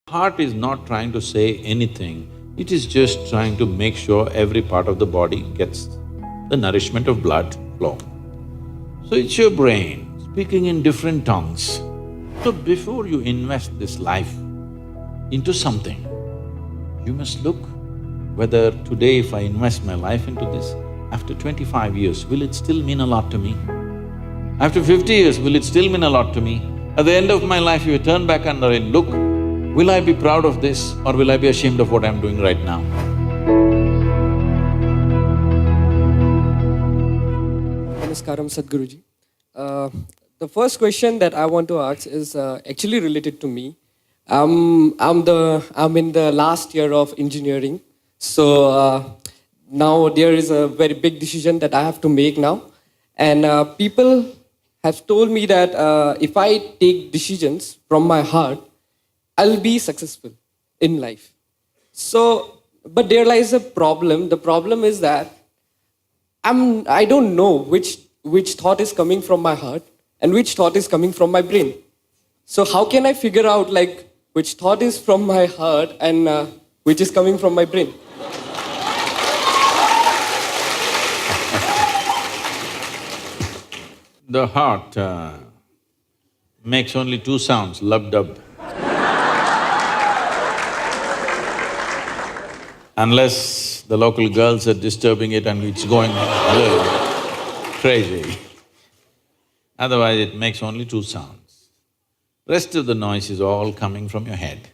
Heart is not trying to say anything, it is just trying to make sure every part of the body gets the nourishment of blood flow. So it's your brain speaking in different tongues. So before you invest this life into something, you must look whether today if I invest my life into this, after 25 years, will it still mean a lot to me? After 50 years, will it still mean a lot to me? At the end of my life, if I turn back and I look, will I be proud of this or will I be ashamed of what I'm doing right now? Namaskaram, Sadhguruji. The first question that I want to ask is actually related to me. I'm in the last year of engineering, so now there is a very big decision that I have to make now, and people have told me that if I take decisions from my heart, I'll be successful in life. So, but there lies a problem. The problem is that I don't know which thought is coming from my heart and which thought is coming from my brain. So how can I figure out which thought is from my heart and which is coming from my brain? The heart makes only two sounds, lub-dub. Unless the local girls are disturbing it and it's going crazy. Otherwise it makes only two sounds. Rest of the noise is all coming from your head.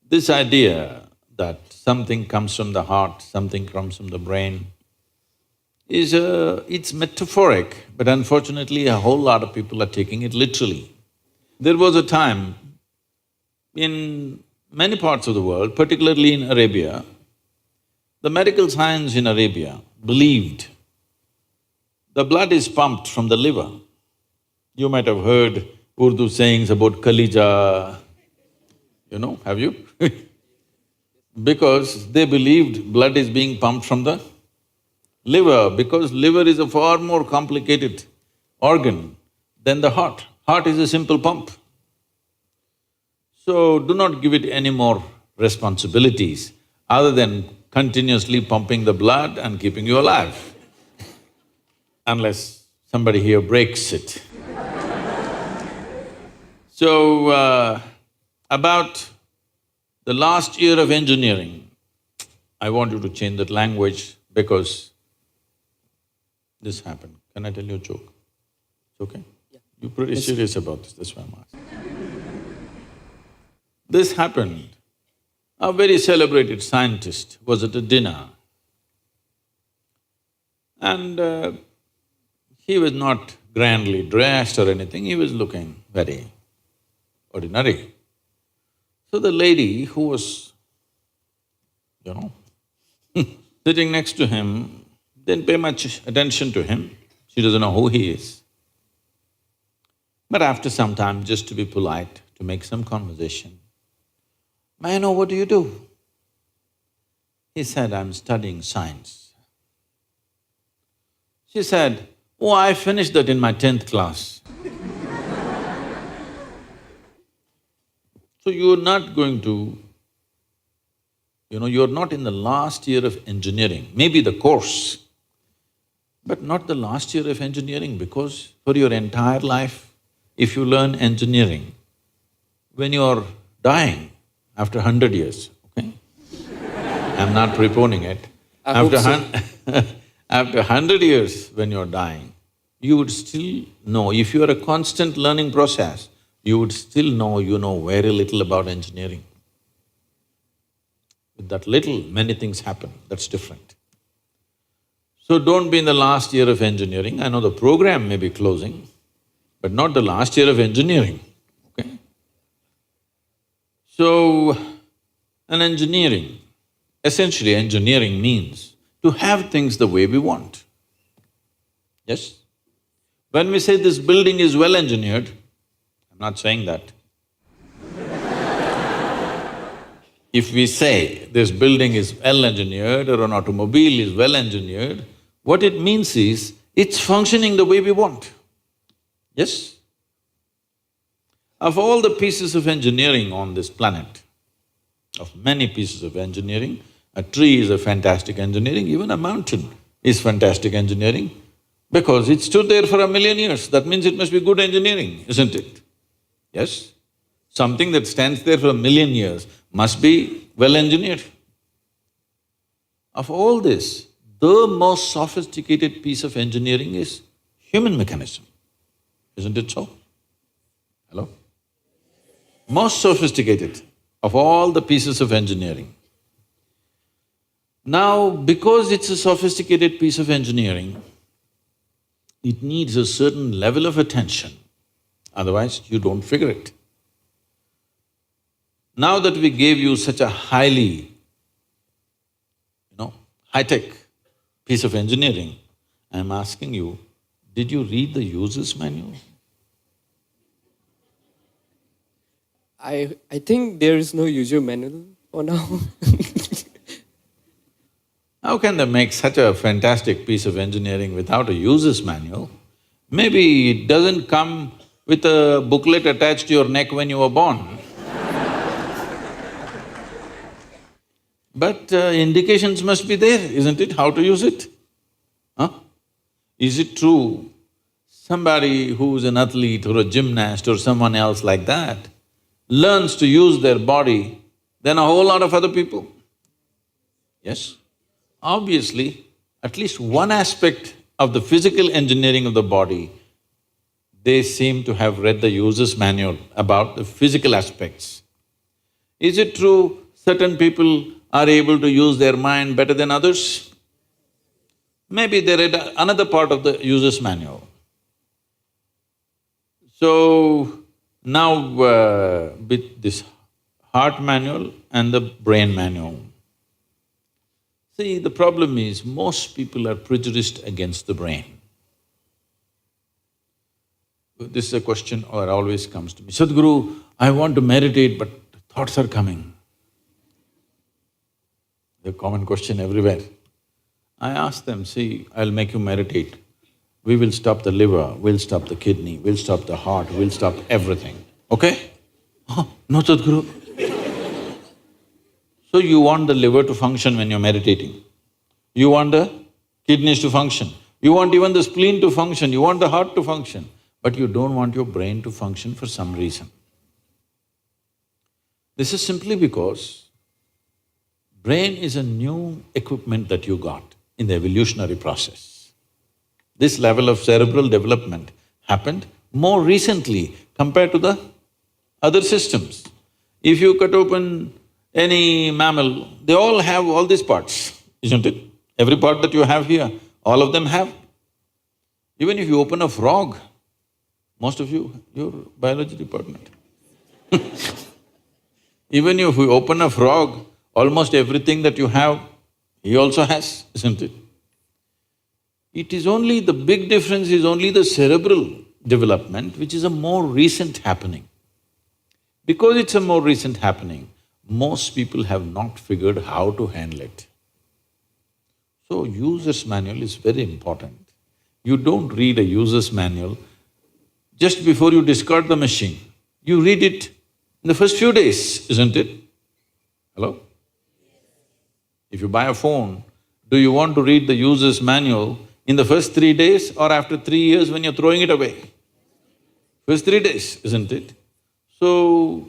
This idea that something comes from the heart, something comes from the brain, it's metaphoric, but unfortunately a whole lot of people are taking it literally. There was a time in many parts of the world, particularly in Arabia, the medical science in Arabia believed the blood is pumped from the liver. You might have heard Urdu sayings about Kalija, have you? Because they believed blood is being pumped from the liver, because liver is a far more complicated organ than the heart. Heart is a simple pump. So do not give it any more responsibilities other than continuously pumping the blood and keeping you alive, unless somebody here breaks it. So, about the last year of engineering, I want you to change that language because this happened. Can I tell you a joke? It's okay? Yeah. You're pretty serious about this, that's why I'm asking. This happened. A very celebrated scientist was at a dinner and he was not grandly dressed or anything, he was looking very ordinary. So the lady who was, sitting next to him didn't pay much attention to him, she doesn't know who he is. But after some time, just to be polite, to make some conversation, "May I know what do you do?" He said, "I'm studying science." She said, "Oh, I finished that in my 10th class." So you're not going to, you're not in the last year of engineering, maybe the course, but not the last year of engineering, because for your entire life, if you learn engineering, when you're dying, after 100 years, okay? I'm not preponing it. After 100 years when you're dying, you would still know, if you're a constant learning process, you would still know you know very little about engineering. With that little, many things happen, that's different. So don't be in the last year of engineering. I know the program may be closing, but not the last year of engineering, okay? So, essentially engineering means to have things the way we want. Yes? When we say this building is well engineered, I'm not saying that. If we say this building is well engineered or an automobile is well engineered, what it means is it's functioning the way we want. Yes? Of all the pieces of engineering on this planet, of many pieces of engineering, a tree is a fantastic engineering, even a mountain is fantastic engineering because it stood there for 1,000,000 years. That means it must be good engineering, isn't it? Yes? Something that stands there for 1,000,000 years must be well engineered. Of all this, the most sophisticated piece of engineering is human mechanism, isn't it so? Hello? Most sophisticated of all the pieces of engineering. Now, because it's a sophisticated piece of engineering, it needs a certain level of attention, otherwise you don't figure it. Now that we gave you such a highly, high-tech piece of engineering, I'm asking you, did you read the user's manual? I think there is no user manual for now. How can they make such a fantastic piece of engineering without a user's manual? Maybe it doesn't come with a booklet attached to your neck when you were born. But indications must be there, isn't it, how to use it? Huh? Is it true somebody who's an athlete or a gymnast or someone else like that learns to use their body than a whole lot of other people? Yes? Obviously, at least one aspect of the physical engineering of the body, they seem to have read the user's manual about the physical aspects. Is it true certain people are able to use their mind better than others? Maybe they read another part of the user's manual. So, now with this heart manual and the brain manual, see, the problem is most people are prejudiced against the brain. This is a question that always comes to me, Sadhguru, I want to meditate but thoughts are coming. The common question everywhere. I ask them, see, I'll make you meditate. We will stop the liver, we'll stop the kidney, we'll stop the heart, we'll stop everything, okay? Oh, no, Sadhguru. So you want the liver to function when you're meditating. You want the kidneys to function. You want even the spleen to function, you want the heart to function, but you don't want your brain to function for some reason. This is simply because brain is a new equipment that you got in the evolutionary process. This level of cerebral development happened more recently compared to the other systems. If you cut open any mammal, they all have all these parts, isn't it? Every part that you have here, all of them have. Even if you open a frog, most of you, you're biology department. Even if you open a frog, almost everything that you have, he also has, isn't it? It is only… the big difference is only the cerebral development, which is a more recent happening. Because it's a more recent happening, most people have not figured how to handle it. So, user's manual is very important. You don't read a user's manual just before you discard the machine. You read it in the first few days, isn't it? Hello? If you buy a phone, do you want to read the user's manual in the first 3 days or after 3 years when you're throwing it away? First 3 days, isn't it? So,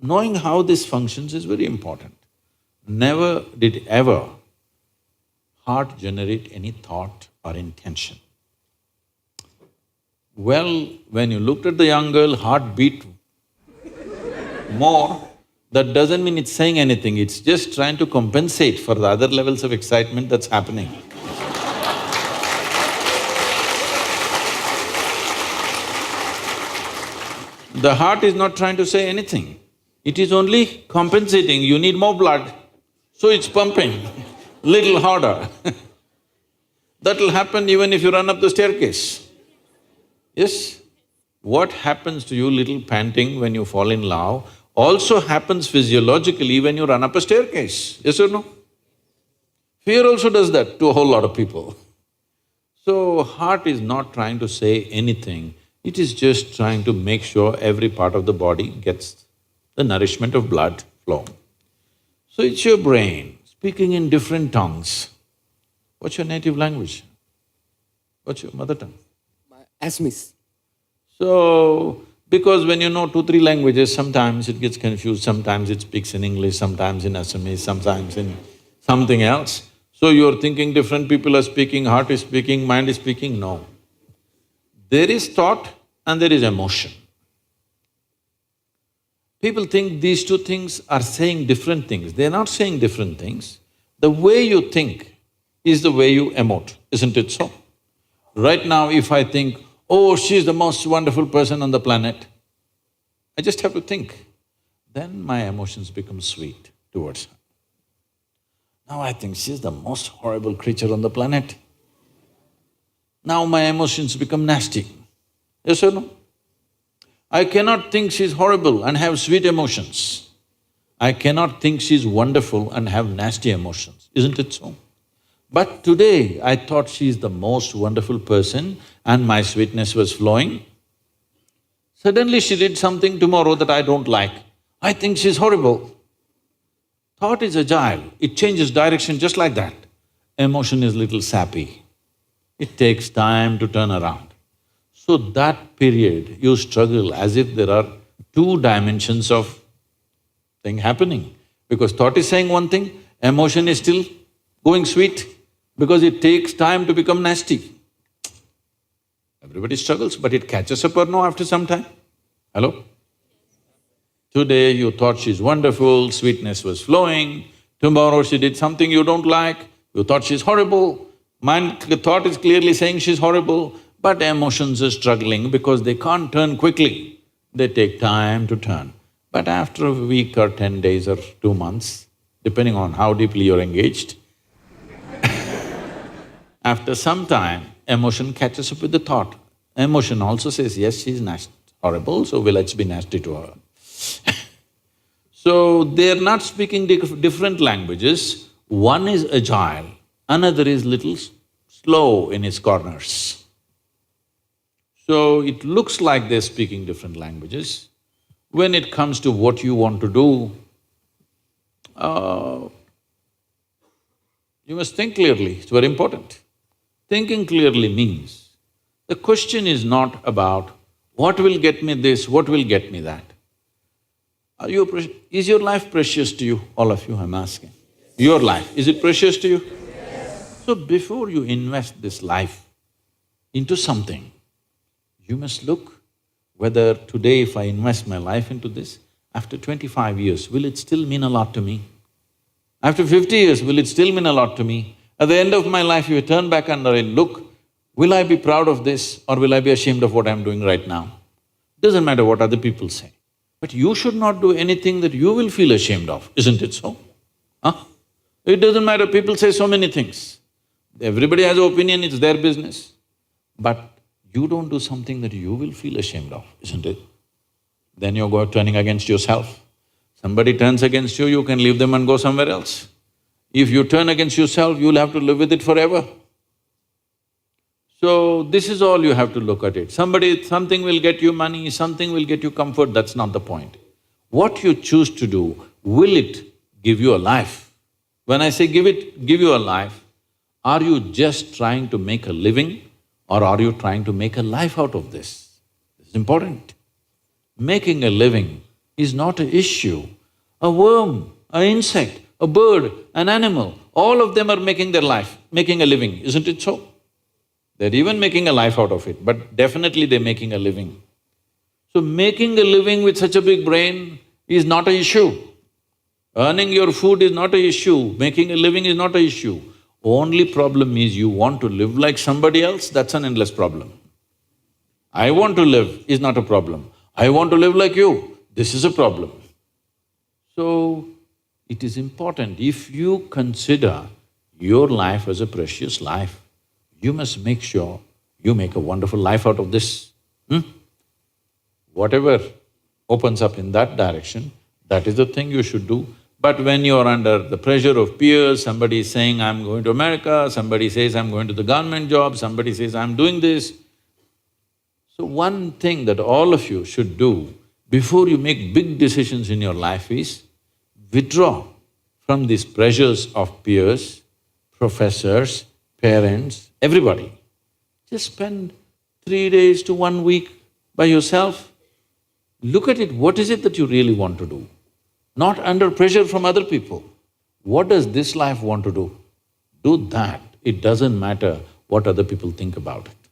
knowing how this functions is very important. Never did ever heart generate any thought or intention. Well, when you looked at the young girl, heart beat more, that doesn't mean it's saying anything, it's just trying to compensate for the other levels of excitement that's happening. The heart is not trying to say anything, it is only compensating, you need more blood, so it's pumping little harder. That'll happen even if you run up the staircase. Yes? What happens to you little panting when you fall in love also happens physiologically when you run up a staircase, yes or no? Fear also does that to a whole lot of people. So, heart is not trying to say anything, It is just trying to make sure every part of the body gets the nourishment of blood flow. So it's your brain speaking in different tongues. What's your native language? What's your mother tongue? Assamese. So, because when you know 2, 3 languages, sometimes it gets confused, sometimes it speaks in English, sometimes in Assamese, sometimes in something else. So you're thinking different people are speaking, heart is speaking, mind is speaking, no. There is thought and there is emotion. People think these two things are saying different things. They're not saying different things. The way you think is the way you emote, isn't it so? Right now, if I think, oh, she's the most wonderful person on the planet, I just have to think. Then my emotions become sweet towards her. Now I think she's the most horrible creature on the planet. Now my emotions become nasty. Yes or no? I cannot think she's horrible and have sweet emotions. I cannot think she's wonderful and have nasty emotions, isn't it so? But today I thought she's the most wonderful person and my sweetness was flowing. Suddenly she did something tomorrow that I don't like. I think she's horrible. Thought is agile, it changes direction just like that. Emotion is little sappy. It takes time to turn around. So that period, you struggle as if there are 2 dimensions of thing happening. Because thought is saying one thing, emotion is still going sweet, because it takes time to become nasty. Everybody struggles, but it catches up or no after some time? Hello? Today you thought she's wonderful, sweetness was flowing, tomorrow she did something you don't like, you thought she's horrible, the thought is clearly saying she's horrible, but emotions are struggling because they can't turn quickly, they take time to turn. But after a week or 10 days or 2 months, depending on how deeply you're engaged, after some time, emotion catches up with the thought. Emotion also says, yes, she's horrible, so let's be nasty to her. So, they're not speaking different languages, one is agile, another is little slow in its corners. So, it looks like they're speaking different languages. When it comes to what you want to do, you must think clearly, it's very important. Thinking clearly means, the question is not about what will get me this, what will get me that. Is your life precious to you? All of you, I'm asking. Your life, is it precious to you? Yes. So before you invest this life into something, you must look whether today if I invest my life into this, after 25 years, will it still mean a lot to me? After 50 years, will it still mean a lot to me? At the end of my life, if you turn back and I look, will I be proud of this or will I be ashamed of what I'm doing right now? Doesn't matter what other people say. But you should not do anything that you will feel ashamed of, isn't it so? Huh? It doesn't matter, people say so many things. Everybody has an opinion, it's their business. But you don't do something that you will feel ashamed of, isn't it? Then you're turning against yourself. Somebody turns against you, you can leave them and go somewhere else. If you turn against yourself, you'll have to live with it forever. So, this is all you have to look at it. Something will get you money, something will get you comfort, that's not the point. What you choose to do, will it give you a life? When I say give you a life, are you just trying to make a living or are you trying to make a life out of this? This is important. Making a living is not an issue. A worm, an insect, a bird, an animal, all of them are making their life, making a living, isn't it so? They're even making a life out of it, but definitely they're making a living. So making a living with such a big brain is not an issue. Earning your food is not an issue, making a living is not an issue. Only problem is you want to live like somebody else, that's an endless problem. I want to live is not a problem. I want to live like you, this is a problem. So, it is important, if you consider your life as a precious life, you must make sure you make a wonderful life out of this. Whatever opens up in that direction, that is the thing you should do. But when you're under the pressure of peers, somebody is saying, I'm going to America, somebody says, I'm going to the government job, somebody says, I'm doing this. So one thing that all of you should do before you make big decisions in your life is withdraw from these pressures of peers, professors, parents, everybody. Just spend 3 days to 1 week by yourself. Look at it, what is it that you really want to do? Not under pressure from other people. What does this life want to do? Do that. It doesn't matter what other people think about it.